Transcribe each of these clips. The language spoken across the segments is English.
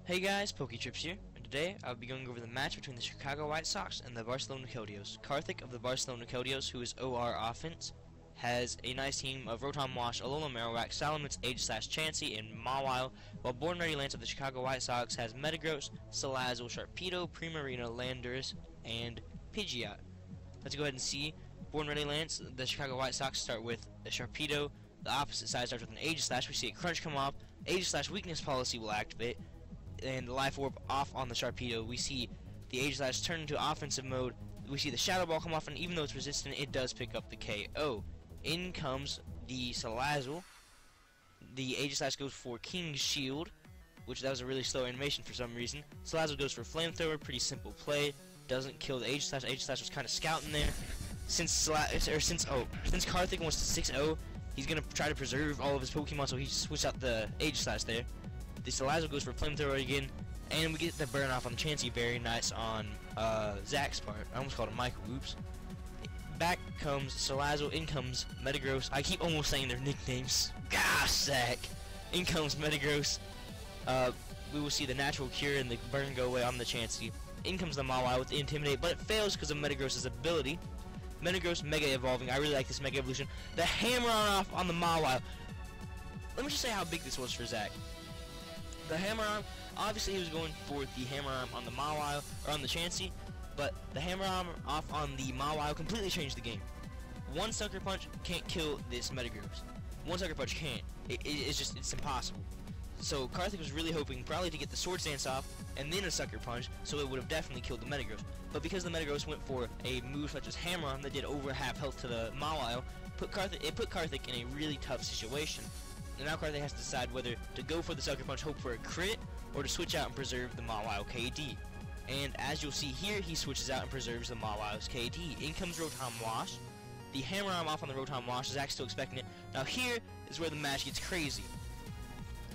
Hey guys, PokeTrips here, and today I'll be going over the match between the Chicago White Sox and the Barcelona Keldeos. Karthik of the Barcelona Keldeos, who is OR offense, has a nice team of Rotom Wash, Alola Marowak, Salamence, Chansey, and Mawile, while Born Ready Lance of the Chicago White Sox has Metagross, Salazzle, Sharpedo, Primarina, Landorus, and Pidgeot. Let's go ahead and see Born Ready Lance. The Chicago White Sox start with a Sharpedo. The opposite side starts with an Aegislash. We see a Crunch come off. Aegislash Weakness Policy will activate, and the Life Orb off on the Sharpedo. We see the Aegislash turn into offensive mode. We see the Shadow Ball come off, and even though it's resistant, it does pick up the KO. In comes the Salazzle. The Aegislash goes for King's Shield, which that was a really slow animation for some reason. Salazzle goes for Flamethrower, pretty simple play. Doesn't kill the Aegislash. Aegislash was kind of scouting there. Since Karthik wants to 6-0, he's gonna try to preserve all of his Pokemon, so he switched out the Aegislash there. The Salazzle goes for Flamethrower again, and we get the burn off on Chansey. Very nice on Zach's part. I almost called him Michael. Oops. Back comes Salazzle. In comes Metagross. I keep almost saying their nicknames. Gosh, Zach. In comes Metagross. We will see the natural cure and the burn go away on the Chansey. In comes the Mawile with the Intimidate, but it fails because of Metagross's ability. Metagross Mega Evolving. I really like this Mega Evolution. The Hammer off on the Mawile. Let me just say how big this was for Zach. The Hammer Arm, obviously he was going for the Hammer Arm on the Mawile, or on the Chansey, but the Hammer Arm off on the Mawile completely changed the game. One Sucker Punch can't kill this Metagross. One Sucker Punch can't. It's impossible. So Karthik was really hoping probably to get the Swords Dance off, and then a Sucker Punch, so it would have definitely killed the Metagross. But because the Metagross went for a move such as Hammer Arm that did over half health to the Mawile, it put Karthik in a really tough situation. And now Karthik has to decide whether to go for the Sucker Punch, hope for a crit, or to switch out and preserve the Mawile KD. And as you'll see here, he switches out and preserves the Mawile's KD. In comes Rotom Wash. The Hammer Arm off on the Rotom Wash. Zach's still expecting it. Now here is where the match gets crazy.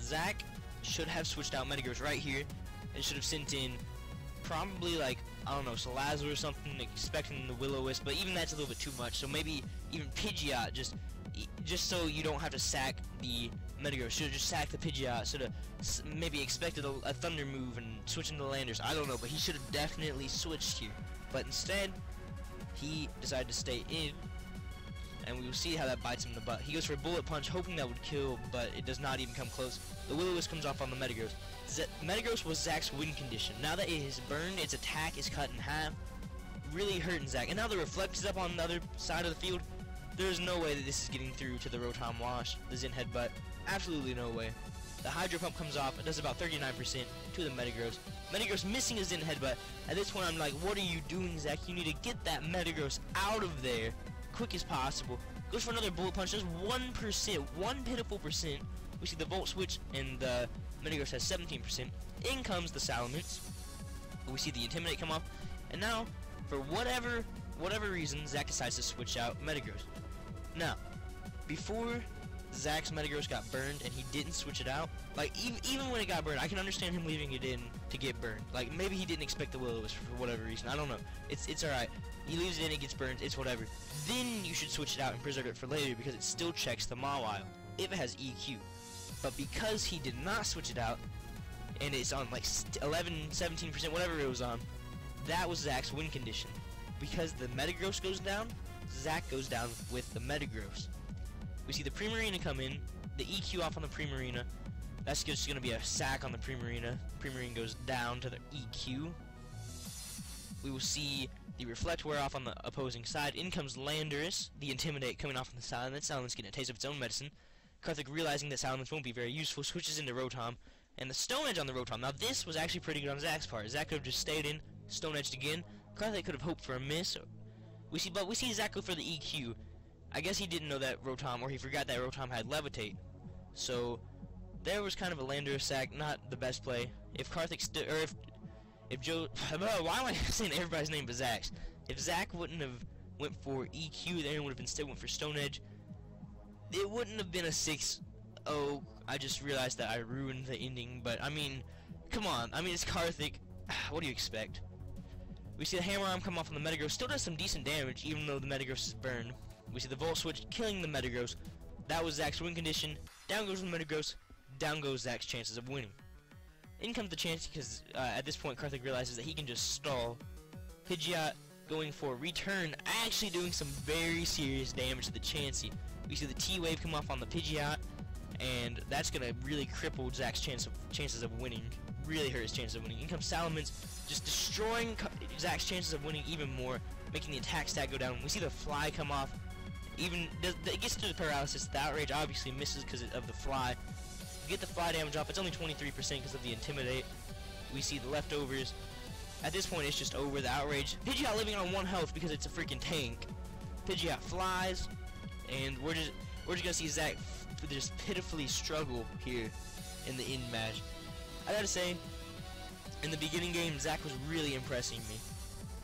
Zach should have switched out Metagross right here, and should have sent in probably like, I don't know, Salazzle or something, expecting the Will-O-Wisp, but even that's a little bit too much. So maybe even Pidgeot, just so you don't have to sack the Metagross. Should have just sacked the Pidgeot. Should have maybe expected a Thunder move and switch into Landers. I don't know, but he should have definitely switched here. But instead, he decided to stay in, and we will see how that bites him in the butt. He goes for a Bullet Punch, hoping that would kill, but it does not even come close. The Will-O-Wisp comes off on the Metagross. Metagross was Zach's win condition. Now that it is burned, its attack is cut in half, really hurting Zach. And now the Reflect is up on the other side of the field. There's no way that this is getting through to the Rotom Wash, the Zen Headbutt. Absolutely no way. The Hydro Pump comes off. It does about 39% to the Metagross. Metagross missing a Zen Headbutt. At this point, I'm like, what are you doing, Zach? You need to get that Metagross out of there quick as possible. Goes for another Bullet Punch. Does 1%, one pitiful percent. We see the Volt Switch, and the Metagross has 17%. In comes the Salamence. We see the Intimidate come off. And now, for whatever reason, Zach decides to switch out Metagross. Now, before Zach's Metagross got burned and he didn't switch it out, like even when it got burned, I can understand him leaving it in to get burned. Like maybe he didn't expect the Will-O-Wisp for whatever reason. I don't know. It's alright. He leaves it in, it gets burned, it's whatever. Then you should switch it out and preserve it for later because it still checks the Mawile if it has EQ. But because he did not switch it out, and it's on like 11, 17%, whatever it was on, that was Zach's win condition. Because the Metagross goes down, Zach goes down with the Metagross. We see the Primarina come in, the EQ off on the Primarina. That's just going to be a sack on the Primarina. Primarina goes down to the EQ. We will see the Reflect wear off on the opposing side. In comes Landorus, the Intimidate coming off on the side. That Salamence getting a taste of its own medicine. Karthik, realizing that Salamence won't be very useful, switches into Rotom. And the Stone Edge on the Rotom. Now this was actually pretty good on Zach's part. Zach could have just stayed in, Stone Edged again. Karthik could have hoped for a miss. We see Zach go for the EQ. I guess he didn't know that Rotom, or he forgot that Rotom had Levitate. So there was kind of a Landorus sack, not the best play. If Karthik if Joe, why am I saying everybody's name but Zach's? If Zach wouldn't have went for EQ, then it would have instead went for Stone Edge. It wouldn't have been a 6-0. I just realized that I ruined the ending, but I mean, come on. I mean, it's Karthik. What do you expect? We see the Hammer Arm come off on the Metagross. Still does some decent damage, even though the Metagross is burned. We see the Volt Switch killing the Metagross. That was Zach's win condition. Down goes the Metagross. Down goes Zach's chances of winning. In comes the Chansey, because at this point Karthik realizes that he can just stall. Pidgeot going for return, actually doing some very serious damage to the Chansey. We see the T-Wave come off on the Pidgeot, and that's going to really cripple Zach's chances of winning. Really hurt his chances of winning. In comes Salamence, just destroying Zach's chances of winning even more, making the attack stat go down. We see the Fly come off. Even it gets to the paralysis. The Outrage obviously misses because of the Fly. You get the Fly damage off. It's only 23% because of the Intimidate. We see the leftovers. At this point, it's just over. The Outrage. Pidgeot living on 1 health because it's a freaking tank. Pidgeot flies, and we're just gonna see Zach just pitifully struggle here in the end match. I gotta say, in the beginning game, Zach was really impressing me.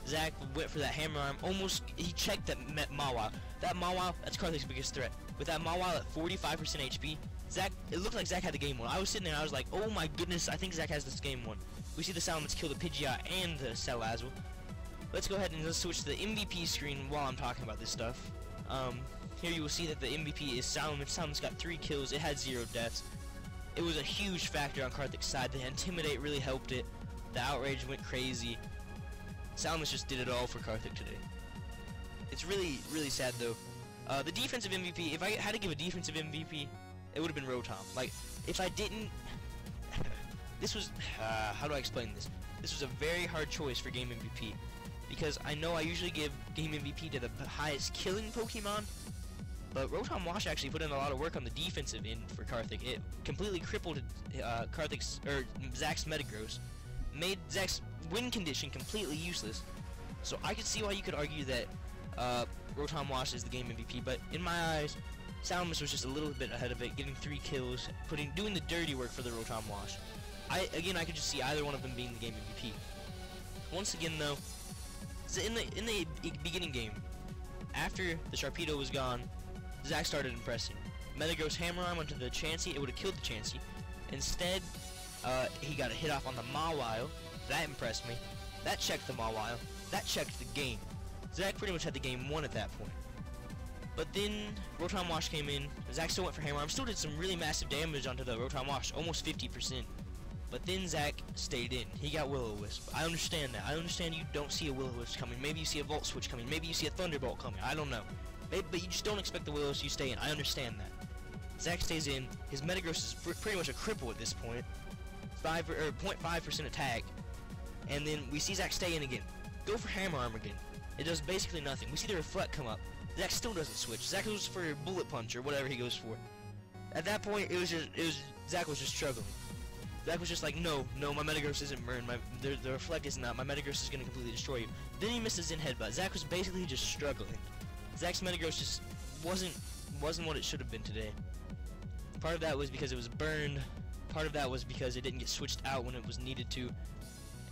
Zach went for that hammer arm. Almost, he checked that Mawile. That Mawile, that's Karthik's biggest threat. With that Mawile at 45% HP, Zach, it looked like Zach had the game won. I was sitting there, I was like, oh my goodness, I think Zach has this game won. We see the Salamence kill the Pidgeot and the Salazzle. Let's go ahead and let's switch to the MVP screen while I'm talking about this stuff. Here you will see that the MVP is Salamence. Salamence got 3 kills. It had 0 deaths. It was a huge factor on Karthik's side. The Intimidate really helped it. The Outrage went crazy. Salamence just did it all for Karthik today. It's really, really sad though. The defensive MVP, if I had to give a defensive MVP, it would have been Rotom. Like, if I didn't... this was... how do I explain this? This was a very hard choice for Game MVP. Because I know I usually give Game MVP to the highest killing Pokemon, but Rotom Wash actually put in a lot of work on the defensive end for Karthik. It completely crippled Zach's Metagross, made Zach's win condition completely useless. So I could see why you could argue that Rotom Wash is the game MVP, but in my eyes, Salamence was just a little bit ahead of it, getting 3 kills, doing the dirty work for the Rotom Wash. I could just see either one of them being the game MVP. Once again though, in the beginning game, after the Sharpedo was gone, Zach started impressing. Metagross Hammer Arm onto the Chansey, it would have killed the Chansey. Instead, he got a hit off on the Mawile. That impressed me. That checked the Mawile. That checked the game. Zach pretty much had the game won at that point. But then Rotom Wash came in. Zach still went for Hammer Arm. Still did some really massive damage onto the Rotom Wash, almost 50%. But then Zach stayed in. He got Will-O-Wisp. I understand that. I understand you don't see a Will-O-Wisp coming. Maybe you see a Volt Switch coming. Maybe you see a Thunderbolt coming. I don't know. But you just don't expect the Will-O-Wisp, you stay in. I understand that. Zach stays in. His Metagross is pretty much a cripple at this point. 0.5% attack. And then we see Zach stay in again. Go for Hammer Arm again. It does basically nothing. We see the Reflect come up. Zach still doesn't switch. Zach goes for Bullet Punch or whatever he goes for. At that point, Zach was just struggling. Zach was just like, no, my Metagross isn't burned. The Reflect is not. My Metagross is going to completely destroy you. Then he misses in Headbutt. Zach was basically just struggling. Zach's Metagross just wasn't what it should have been today. Part of that was because it was burned. Part of that was because it didn't get switched out when it was needed to.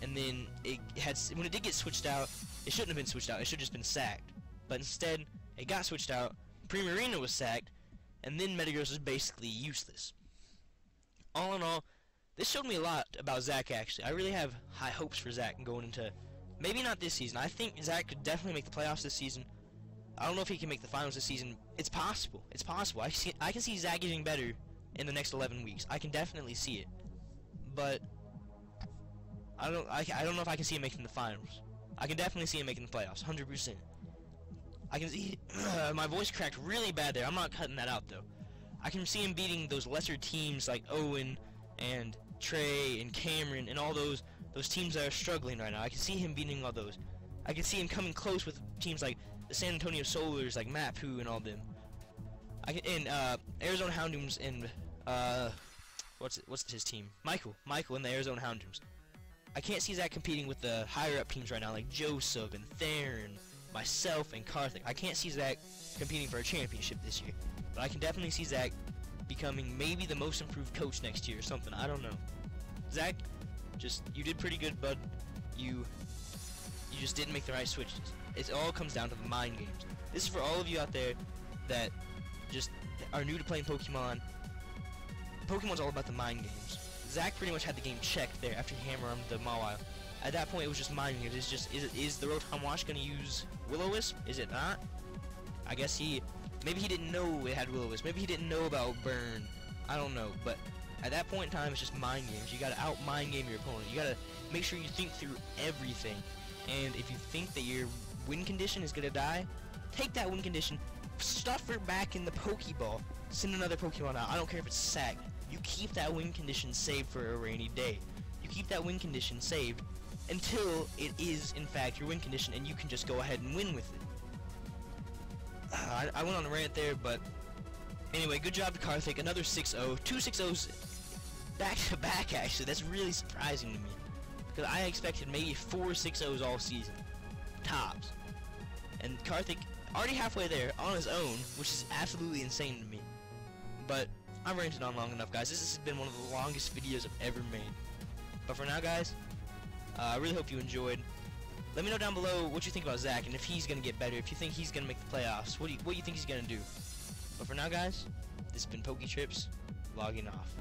And then when it did get switched out, it shouldn't have been switched out. It should have just been sacked. But instead, it got switched out. Primarina was sacked, and then Metagross was basically useless. All in all, this showed me a lot about Zach, actually. I really have high hopes for Zach going into, maybe not this season. I think Zach could definitely make the playoffs this season. I don't know if he can make the finals this season. It's possible. It's possible. I can see Zach getting better in the next 11 weeks. I can definitely see it. But I don't know if I can see him making the finals. I can definitely see him making the playoffs, 100%. I can see my voice cracked really bad there. I'm not cutting that out though. I can see him beating those lesser teams like Owen and Trey and Cameron and all those teams that are struggling right now. I can see him beating all those. I can see him coming close with teams like the San Antonio Solars, like Mapu and all them. Arizona Houndooms and what's his team? Michael and the Arizona Houndooms. I can't see Zach competing with the higher up teams right now, like Joseph and Theron, myself and Karthik. I can't see Zach competing for a championship this year, but I can definitely see Zach becoming maybe the most improved coach next year or something. I don't know. Zach, you did pretty good, bud. You just didn't make the right switches. It all comes down to the mind games. This is for all of you out there that just are new to playing Pokemon. Pokemon's all about the mind games. Zach pretty much had the game checked there after he hammered the Mawile. At that point, it was just mind games. It's just, is the Rotom Wash going to use Will-O-Wisp? Is it not? I guess maybe he didn't know it had Will-O-Wisp. Maybe he didn't know about Burn. I don't know, but At that point in time, it's just mind games. You gotta out-mind game your opponent. You gotta make sure you think through everything. And if you think that your win condition is gonna die, take that win condition, stuff it back in the Pokeball, send another Pokemon out. I don't care if it's Sack. You keep that win condition saved for a rainy day. You keep that win condition saved until it is, in fact, your win condition, and you can just go ahead and win with it. I went on a rant there, but anyway, good job to Karthik. Another 6-0. 2 6-0s back-to-back, actually. That's really surprising to me, because I expected maybe 4 6-0s all season. Tops. And Karthik already halfway there on his own, which is absolutely insane to me. But I've ranted on long enough, guys. This has been one of the longest videos I've ever made. But for now, guys, I really hope you enjoyed. Let me know down below what you think about Zach, and if he's going to get better, if you think he's going to make the playoffs, what do you think he's going to do? But for now, guys, this has been PokeTrips, logging off.